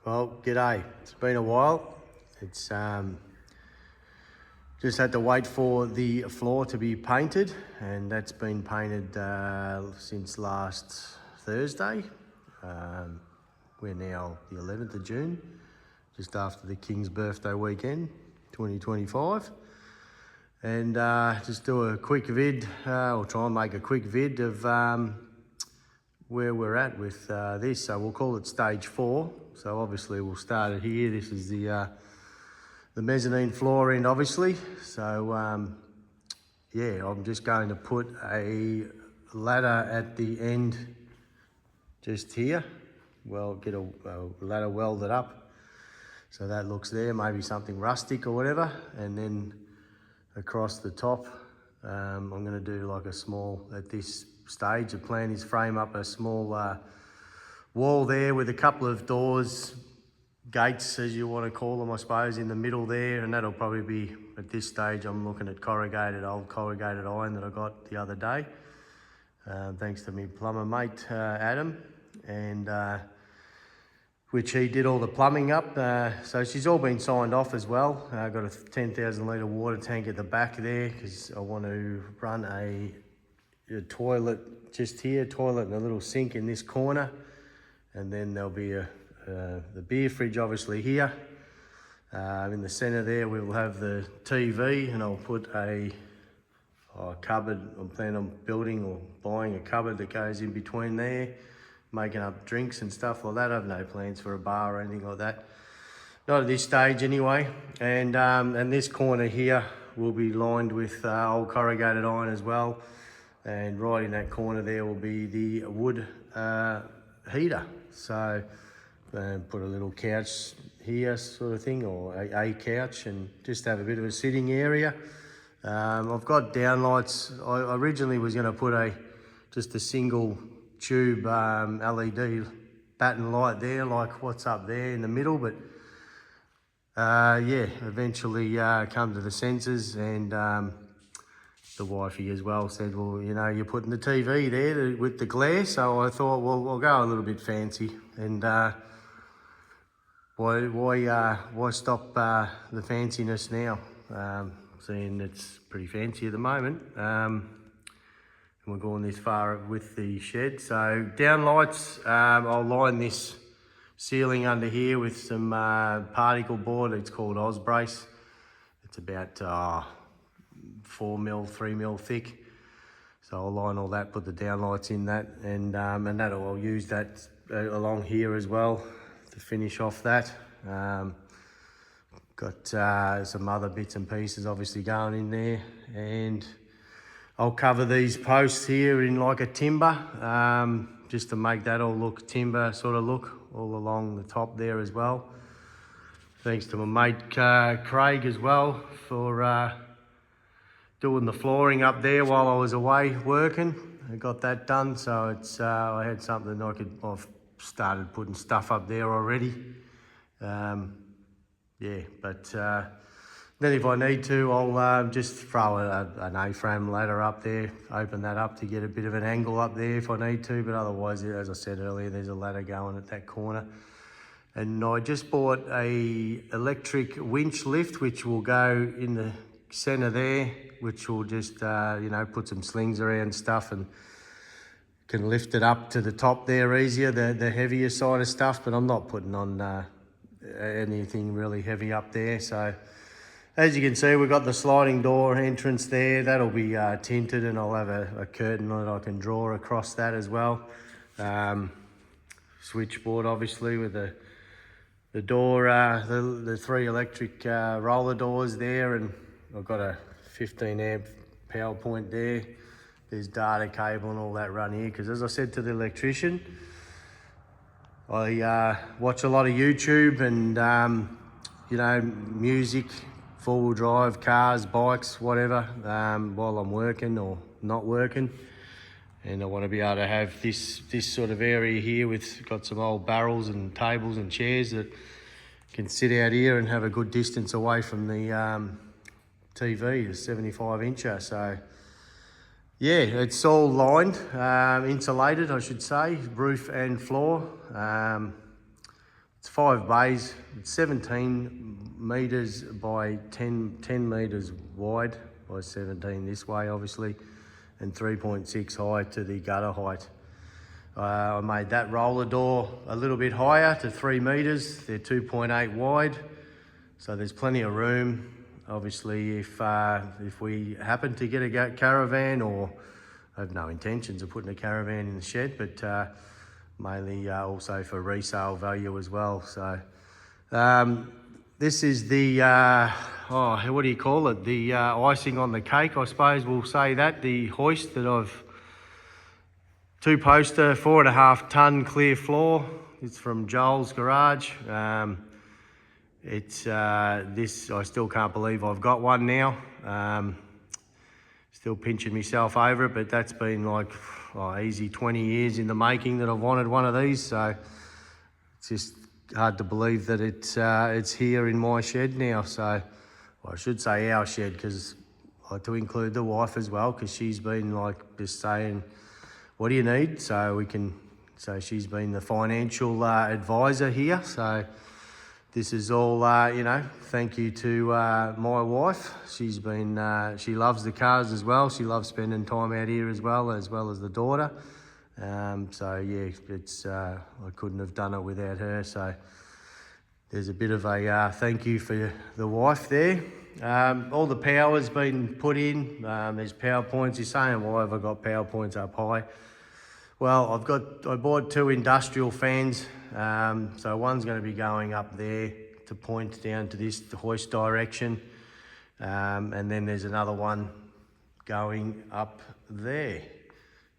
Well, g'day. It's been a while. It's just had to wait for the floor to be painted, and that's been painted since last Thursday. We're now the 11th of June, just after the King's birthday weekend, 2025. And just do a quick vid, or try and make a quick vid of where we're at with this. So we'll call it stage 4. So obviously we'll start it here. This is the mezzanine floor end, obviously. So yeah, I'm just going to put a ladder at the end just here. Well, get a ladder welded up. So that looks there, maybe something rustic or whatever. And then across the top, I'm going to do like a small, at this stage, the plan is frame up a small wall there with a couple of doors, gates as you want to call them, I suppose, in the middle there. And that'll probably be, at this stage, I'm looking at old corrugated iron that I got the other day. Thanks to my plumber mate, Adam, and which he did all the plumbing up. So she's all been signed off as well. I've got a 10,000 litre water tank at the back there because I want to run a toilet just here, toilet and a little sink in this corner. And then there'll be the beer fridge obviously here. In the centre there we'll have the TV, and I'll put a cupboard. I'm planning on building or buying a cupboard that goes in between there, making up drinks and stuff like that. I have no plans for a bar or anything like that. Not at this stage anyway. And this corner here will be lined with old corrugated iron as well. And right in that corner there will be the wood heater. So put a little couch here sort of thing, or a couch, and just have a bit of a sitting area. I've got downlights. I originally was going to put just a single tube LED batten light there, like what's up there in the middle, but yeah, eventually come to the senses, and the wifey as well said, well, you know, you're putting the TV there with the glare. So I thought, well, we'll go a little bit fancy, and why stop the fanciness now, seeing it's pretty fancy at the moment. And we're going this far with the shed. So downlights, I'll line this ceiling under here with some particle board. It's called Osbrace. It's about 4mm, 3mm thick. So I'll line all that, put the downlights in that, and I'll use that along here as well to finish off that. Got some other bits and pieces obviously going in there, and I'll cover these posts here in like a timber, just to make that all look timber sort of look all along the top there as well. Thanks to my mate Craig as well for doing the flooring up there while I was away working. I got that done, so it's I had something I've started putting stuff up there already. Yeah, but then if I need to, I'll just throw an A-frame ladder up there, open that up to get a bit of an angle up there if I need to. But otherwise, as I said earlier, there's a ladder going at that corner. And I just bought a electric winch lift, which will go in the centre there, which will just, you know, put some slings around stuff and can lift it up to the top there easier, the heavier side of stuff. But I'm not putting on anything really heavy up there. So as you can see, we've got the sliding door entrance there. That'll be tinted, and I'll have a curtain that I can draw across that as well. Switchboard obviously with the door, the 3 electric roller doors there, and I've got a 15 amp power point there. There's data cable and all that run here, because as I said to the electrician, I watch a lot of YouTube and you know, music, 4-wheel drive, cars, bikes, whatever, while I'm working or not working. And I want to be able to have this sort of area here with got some old barrels and tables and chairs that can sit out here and have a good distance away from the TV, the 75-incher. So yeah, it's all lined, insulated, I should say, roof and floor. It's 5 bays. It's 17 metres by 10 metres wide by 17 this way, obviously, and 3.6 high to the gutter height. I made that roller door a little bit higher to 3 metres. They're 2.8 wide, so there's plenty of room. Obviously, if we happen to get a caravan, or I have no intentions of putting a caravan in the shed, but mainly also for resale value as well. So this is the, what do you call it? The icing on the cake, I suppose we'll say that. The hoist that I've 2-poster, 4.5 tonne clear floor. It's from Joel's Garage. This, I still can't believe I've got one now. Still pinching myself over it, but that's been like easy 20 years in the making that I've wanted one of these. So it's just hard to believe that it's here in my shed now. So I should say our shed, because I like to include the wife as well, because she's been like just saying, what do you need? So she's been the financial advisor here. So this is all, thank you to my wife. She loves the cars as well. She loves spending time out here as well as the daughter. So yeah, I couldn't have done it without her. So there's a bit of a thank you for the wife there. All the power's been put in. There's PowerPoints. You're saying, why have I got PowerPoints up high? Well, I bought 2 industrial fans. So one's going to be going up there to point down to this hoist direction. And then there's another one going up there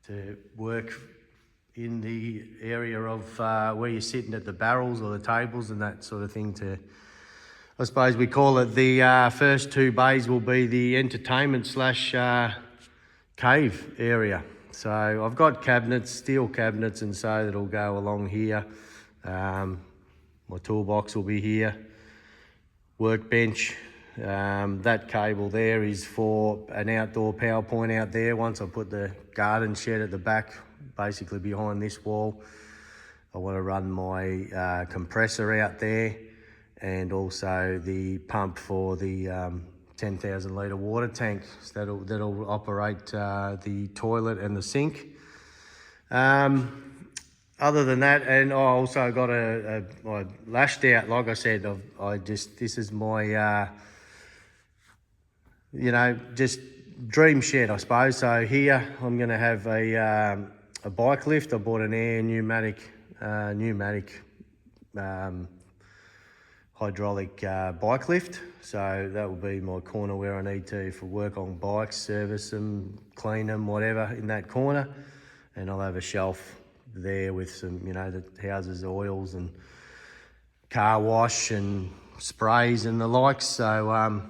to work in the area of where you're sitting at the barrels or the tables and that sort of thing. I suppose we call it the first 2 bays will be the entertainment / cave area. So I've got cabinets, steel cabinets, and so that'll go along here. My toolbox will be here. Workbench. That cable there is for an outdoor power point out there. Once I put the garden shed at the back, basically behind this wall, I want to run my compressor out there, and also the pump for the 10,000 litre water tank. So that'll operate the toilet and the sink. Other than that, and I also got I lashed out, like I said, this is my, just dream shed, I suppose. So here I'm going to have a bike lift. I bought an air pneumatic hydraulic bike lift. So that will be my corner where I need to for work on bikes, service them, clean them, whatever, in that corner. And I'll have a shelf there with some, that houses oils and car wash and sprays and the likes. So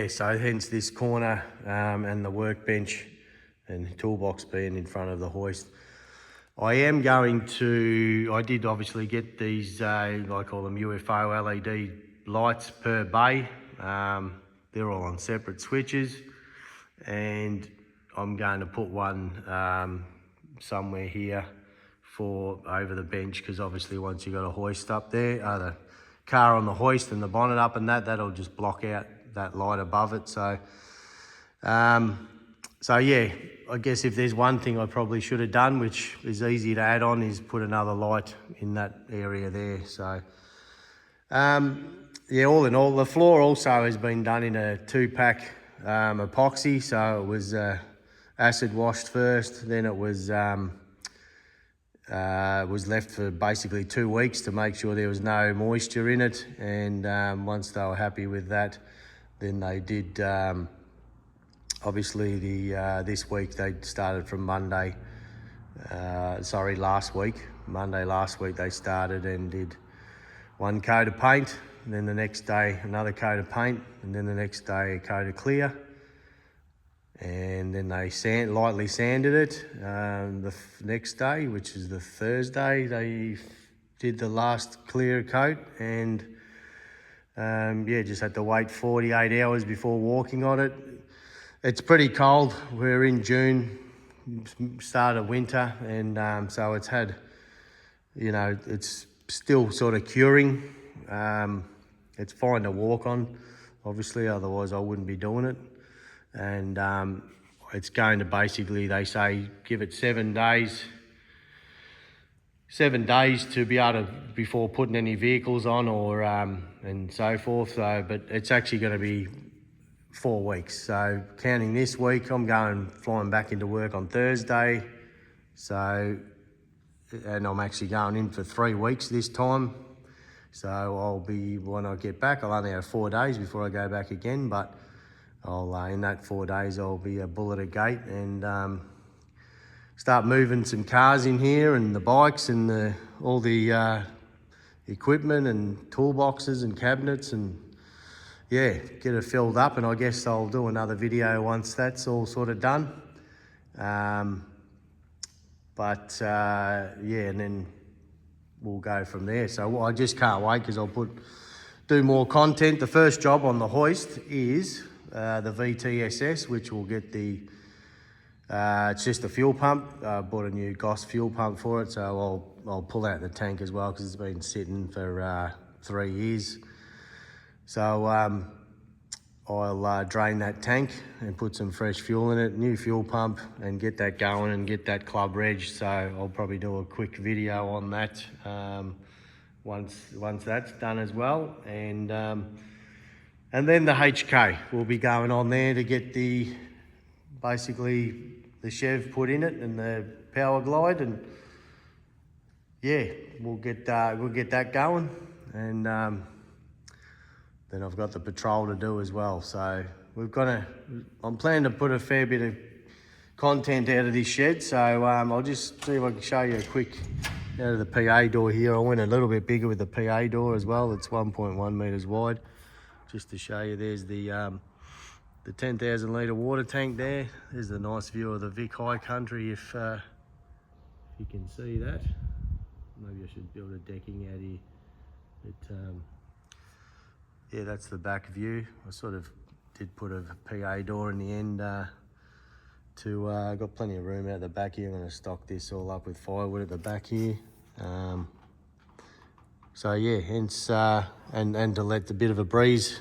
so hence this corner and the workbench and toolbox being in front of the hoist. I did obviously get these, I call them UFO LED lights per bay. They're all on separate switches, and I'm going to put one somewhere here for over the bench, because obviously once you've got a hoist up there, the car on the hoist and the bonnet up and that'll just block out that light above it. So yeah, I guess if there's one thing I probably should have done, which is easy to add on, is put another light in that area there. So all in all, the floor also has been done in a 2-pack epoxy. So it was acid washed first, then it was left for basically 2 weeks to make sure there was no moisture in it. And once they were happy with that, then they did, obviously this week they started from Monday, last week. Monday last week they started and did 1 coat of paint, and then the next day another coat of paint, and then the next day a coat of clear. And then they lightly sanded it. The next day, which is the Thursday, they did the last clear coat, and just had to wait 48 hours before walking on it. It's pretty cold. We're in June, start of winter, and so it's had, it's still sort of curing. It's fine to walk on, obviously, otherwise I wouldn't be doing it. And it's going to basically, they say, give it 7 days. 7 days to be able to, before putting any vehicles on or and so forth. So, but it's actually going to be 4 weeks. So counting this week, I'm flying back into work on Thursday. So, and I'm actually going in for 3 weeks this time. So I'll be, when I get back, I'll only have 4 days before I go back again, but I'll, in that 4 days, I'll be a bull at a gate and start moving some cars in here and the bikes and all the equipment and toolboxes and cabinets, and yeah, get it filled up. And I guess I'll do another video once that's all sort of done. Yeah, and then we'll go from there. So I just can't wait because I'll do more content. The first job on the hoist is the VTSS, which will get the, it's just a fuel pump. I bought a new Goss fuel pump for it, so I'll pull out the tank as well because it's been sitting for 3 years. So I'll drain that tank and put some fresh fuel in it, new fuel pump, and get that going and get that club reg. So I'll probably do a quick video on that once that's done as well. And then the HK will be going on there to get basically the Chev put in it and the power glide, and yeah, we'll get that going. And then I've got the patrol to do as well. So I'm planning to put a fair bit of content out of this shed. So I'll just see if I can show you a quick out of the PA door here. I went a little bit bigger with the PA door as well. It's 1.1 metres wide. Just to show you, there's the 10,000 litre water tank there. There's a nice view of the Vic High Country if you can see that. Maybe I should build a decking out here. But yeah, that's the back view. I sort of did put a PA door in the end got plenty of room out the back here. I'm going to stock this all up with firewood at the back here. So yeah, hence and to let a bit of a breeze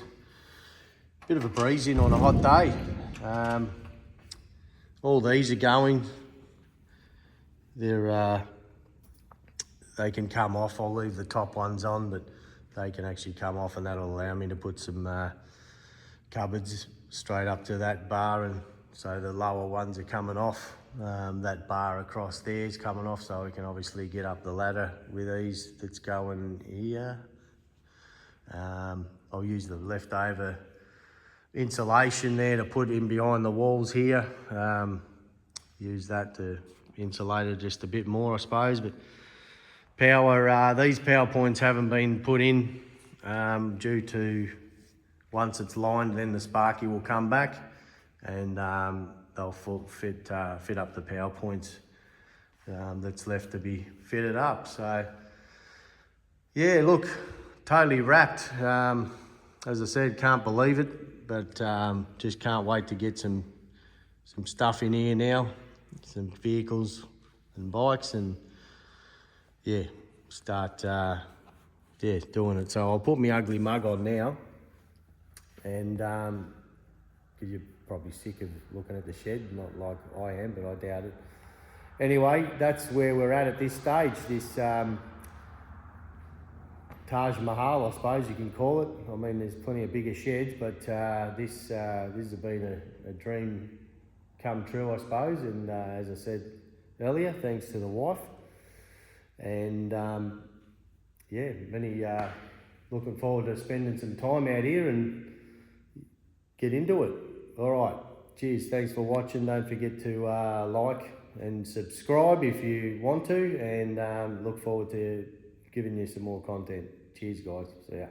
in on a hot day. All these are going. They can come off. I'll leave the top ones on, but they can actually come off, and that'll allow me to put some cupboards straight up to that bar, and so the lower ones are coming off. That bar across there is coming off, so we can obviously get up the ladder with ease that's going here. I'll use the leftover insulation there to put in behind the walls here. Use that to insulate it just a bit more, I suppose. But these power points haven't been put in due to, once it's lined, then the sparky will come back and they'll fit up the power points that's left to be fitted up. So yeah, look, totally wrapped. As I said, can't believe it, but just can't wait to get some stuff in here now, some vehicles and bikes, and yeah, start doing it. So I'll put my ugly mug on now, and because you're probably sick of looking at the shed, not like I am, but I doubt it. Anyway, that's where we're at this stage. This Taj Mahal, I suppose you can call it. I mean, there's plenty of bigger sheds, but this has been a dream come true, I suppose. And as I said earlier, thanks to the wife. And yeah, looking forward to spending some time out here and get into it. All right, cheers, thanks for watching. Don't forget to like and subscribe if you want to, and look forward to giving you some more content. Cheers guys, see ya.